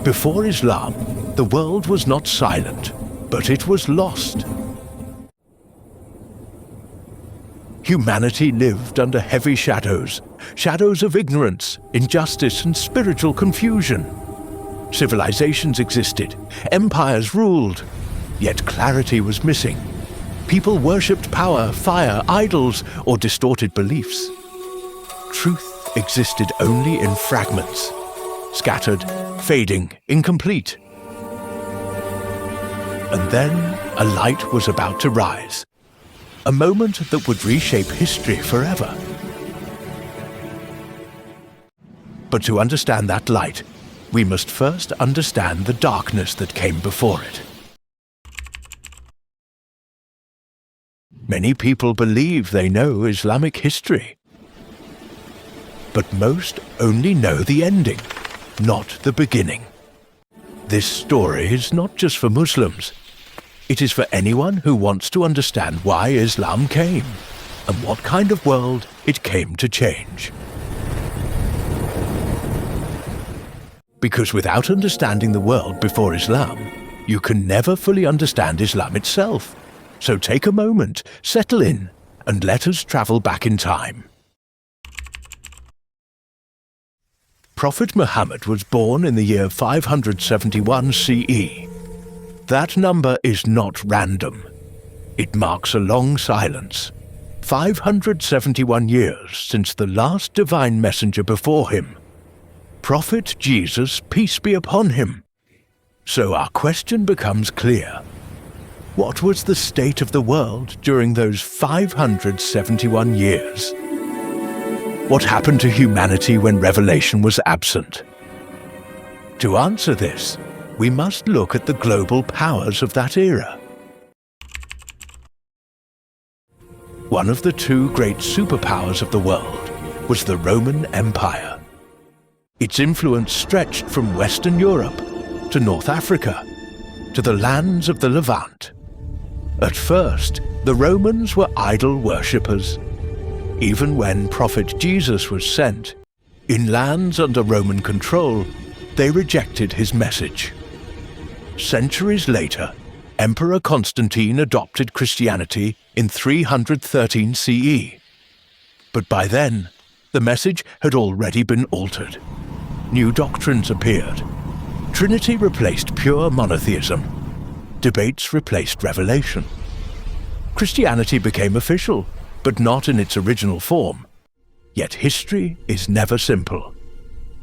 Before Islam, the world was not silent, but it was lost. Humanity lived under heavy shadows of ignorance, injustice, and spiritual confusion. Civilizations existed, empires ruled, yet clarity was missing. People worshipped power, fire, idols, or distorted beliefs. Truth existed only in fragments, scattered, fading, incomplete. And then a light was about to rise, a moment that would reshape history forever. But to understand that light, we must first understand the darkness that came before it. Many people believe they know Islamic history, but most only know the ending, not the beginning. This story is not just for Muslims. It is for anyone who wants to understand why Islam came and what kind of world it came to change. Because without understanding the world before Islam, you can never fully understand Islam itself. So take a moment, settle in, and let us travel back in time. Prophet Muhammad was born in the year 571 CE. That number is not random. It marks a long silence. 571 years since the last divine messenger before him, Prophet Jesus, peace be upon him. So our question becomes clear. What was the state of the world during those 571 years? What happened to humanity when revelation was absent? To answer this, we must look at the global powers of that era. One of the two great superpowers of the world was the Roman Empire. Its influence stretched from Western Europe to North Africa, to the lands of the Levant. At first, the Romans were idol worshippers. Even when Prophet Jesus was sent, in lands under Roman control, they rejected his message. Centuries later, Emperor Constantine adopted Christianity in 313 CE. But by then, the message had already been altered. New doctrines appeared. Trinity replaced pure monotheism. Debates replaced revelation. Christianity became official, but not in its original form. Yet history is never simple.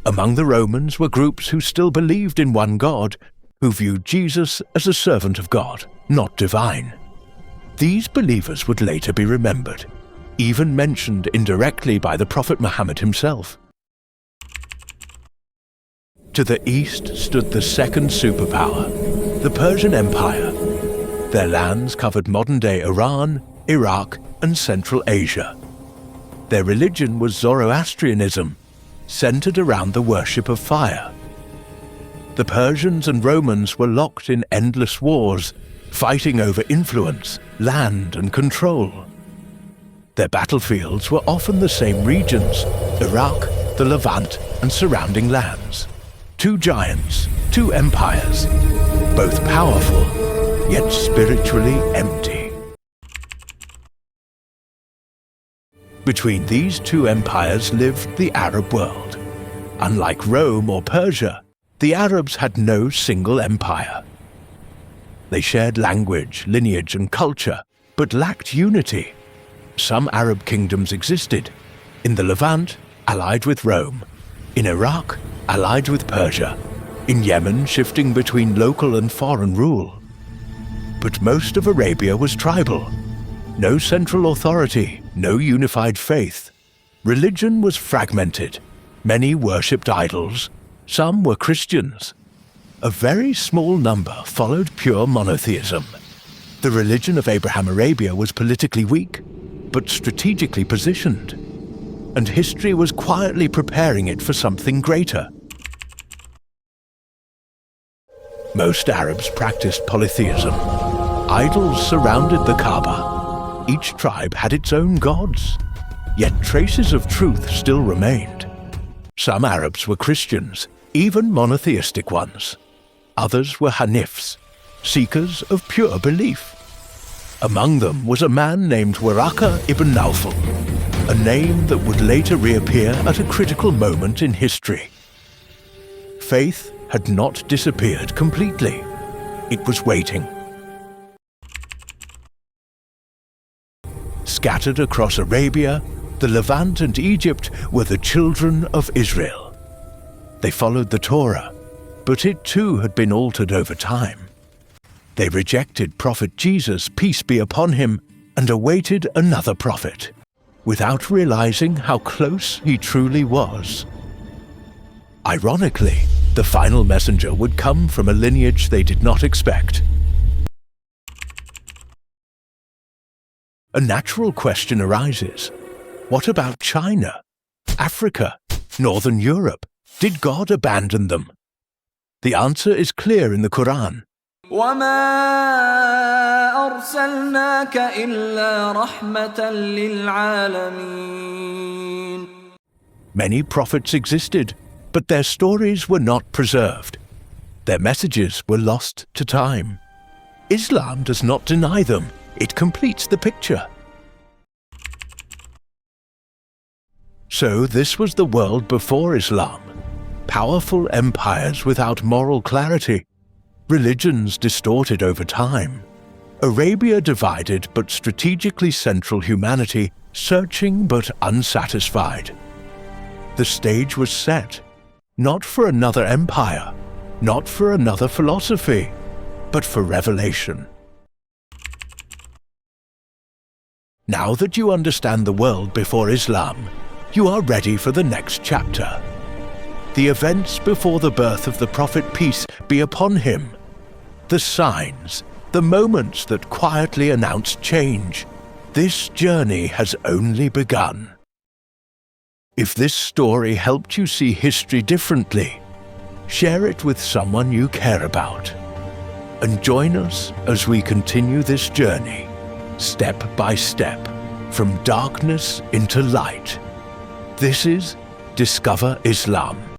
Among the Romans were groups who still believed in one God, who viewed Jesus as a servant of God, not divine. These believers would later be remembered, even mentioned indirectly by the Prophet Muhammad himself. To the east stood the second superpower, the Persian Empire. Their lands covered modern-day Iran, Iraq, and Central Asia. Their religion was Zoroastrianism, centered around the worship of fire. The Persians and Romans were locked in endless wars, fighting over influence, land, and control. Their battlefields were often the same regions: Iraq, the Levant, and surrounding lands. Two giants, two empires, both powerful, yet spiritually empty. Between these two empires lived the Arab world. Unlike Rome or Persia, the Arabs had no single empire. They shared language, lineage, and culture, but lacked unity. Some Arab kingdoms existed. In the Levant, allied with Rome. In Iraq, allied with Persia. In Yemen, shifting between local and foreign rule. But most of Arabia was tribal. No central authority, no unified faith. Religion was fragmented. Many worshipped idols. Some were Christians. A very small number followed pure monotheism. The religion of Abraham Arabia was politically weak, but strategically positioned. And history was quietly preparing it for something greater. Most Arabs practiced polytheism. Idols surrounded the Kaaba. Each tribe had its own gods, yet traces of truth still remained. Some Arabs were Christians, even monotheistic ones. Others were Hanifs, seekers of pure belief. Among them was a man named Waraka ibn Nawfal, a name that would later reappear at a critical moment in history. Faith had not disappeared completely. It was waiting. Scattered across Arabia, the Levant and Egypt were the children of Israel. They followed the Torah, but it too had been altered over time. They rejected Prophet Jesus, peace be upon him, and awaited another prophet, without realizing how close he truly was. Ironically, the final messenger would come from a lineage they did not expect. A natural question arises. What about China, Africa, Northern Europe? Did God abandon them? The answer is clear in the Quran. وَمَا أَرْسَلْنَاكَ إِلَّا رَحْمَةً لِلْعَالَمِينَ. Many prophets existed, but their stories were not preserved. Their messages were lost to time. Islam does not deny them. It completes the picture. So this was the world before Islam. Powerful empires without moral clarity. Religions distorted over time. Arabia divided but strategically central humanity, searching but unsatisfied. The stage was set, not for another empire, not for another philosophy, but for revelation. Now that you understand the world before Islam, you are ready for the next chapter. The events before the birth of the Prophet, peace be upon him. The signs, the moments that quietly announced change. This journey has only begun. If this story helped you see history differently, share it with someone you care about. And join us as we continue this journey, step by step, from darkness into light. This is Discover Islam.